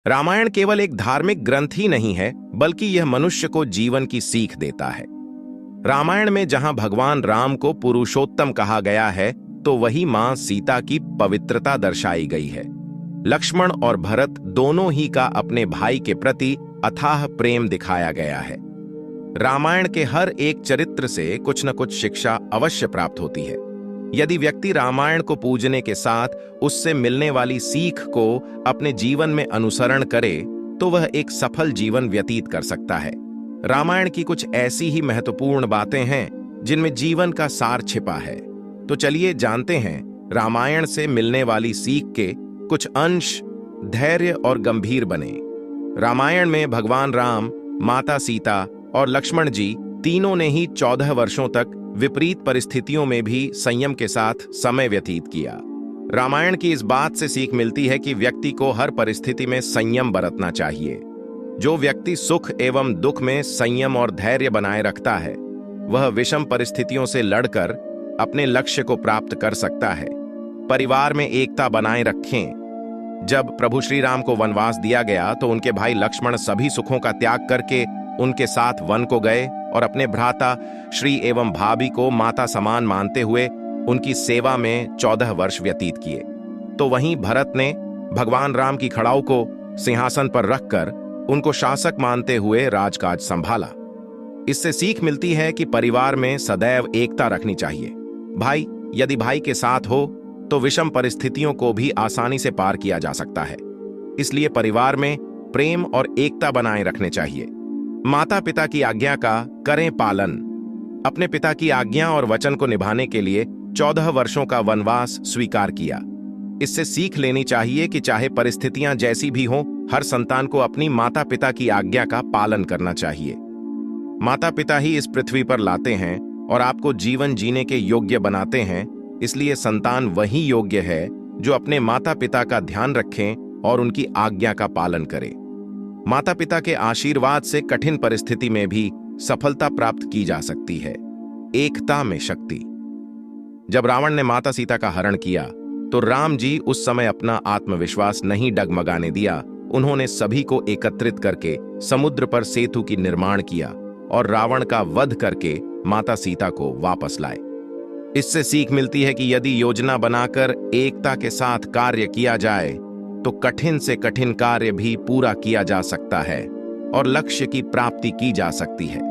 रामायण केवल एक धार्मिक ग्रंथ ही नहीं है, बल्कि यह मनुष्य को जीवन की सीख देता है। रामायण में जहां भगवान राम को पुरुषोत्तम कहा गया है, तो वही मां सीता की पवित्रता दर्शाई गई है। लक्ष्मण और भरत दोनों ही का अपने भाई के प्रति अथाह प्रेम दिखाया गया है। रामायण के हर एक चरित्र से कुछ न कुछ शिक्षा अवश्य प्राप्त होती है। यदि व्यक्ति रामायण को पूजने के साथ उससे मिलने वाली सीख को अपने जीवन में अनुसरण करे, तो वह एक सफल जीवन व्यतीत कर सकता है। रामायण की कुछ ऐसी ही महत्वपूर्ण बातें हैं जिनमें जीवन का सार छिपा है। तो चलिए जानते हैं रामायण से मिलने वाली सीख के कुछ अंश धैर्य और गंभीर बने। रामायण में भगवान राम, माता सीता और लक्ष्मण जी तीनों ने ही 14 वर्षों तक विपरीत परिस्थितियों में भी संयम के साथ समय व्यतीत किया। रामायण की इस बात से सीख मिलती है कि व्यक्ति को हर परिस्थिति में संयम बरतना चाहिए। जो व्यक्ति सुख एवं दुख में संयम और धैर्य बनाए रखता है, वह विषम परिस्थितियों से लड़कर अपने लक्ष्य को प्राप्त कर सकता है। परिवार में एकता बनाए रखें। जब प्रभु श्री राम को वनवास दिया गया, तो उनके भाई लक्ष्मण सभी सुखों का त्याग करके उनके साथ वन को गए और अपने भ्राता श्री एवं भाभी को माता समान मानते हुए उनकी सेवा में 14 वर्ष व्यतीत किए। तो वहीं भरत ने भगवान राम की खड़ाऊ को सिंहासन पर रखकर उनको शासक मानते हुए राजकाज संभाला। इससे सीख मिलती है कि परिवार में सदैव एकता रखनी चाहिए। भाई यदि भाई के साथ हो, तो विषम परिस्थितियों को भी आसानी से पार किया जा सकता है। इसलिए परिवार में प्रेम और एकता बनाए रखने चाहिए। माता पिता की आज्ञा का करें पालन। अपने पिता की आज्ञा और वचन को निभाने के लिए 14 वर्षों का वनवास स्वीकार किया। इससे सीख लेनी चाहिए कि चाहे परिस्थितियां जैसी भी हों, हर संतान को अपनी माता पिता की आज्ञा का पालन करना चाहिए। माता पिता ही इस पृथ्वी पर लाते हैं और आपको जीवन जीने के योग्य बनाते हैं। इसलिए संतान वही योग्य है जो अपने माता पिता का ध्यान रखें और उनकी आज्ञा का पालन करे। माता पिता के आशीर्वाद से कठिन परिस्थिति में भी सफलता प्राप्त की जा सकती है। एकता में शक्ति। जब रावण ने माता सीता का हरण किया, तो राम जी उस समय अपना आत्मविश्वास नहीं डगमगाने दिया। उन्होंने सभी को एकत्रित करके समुद्र पर सेतु की निर्माण किया और रावण का वध करके माता सीता को वापस लाए। इससे सीख मिलती है कि यदि योजना बनाकर एकता के साथ कार्य किया जाए, तो कठिन से कठिन कार्य भी पूरा किया जा सकता है और लक्ष्य की प्राप्ति की जा सकती है।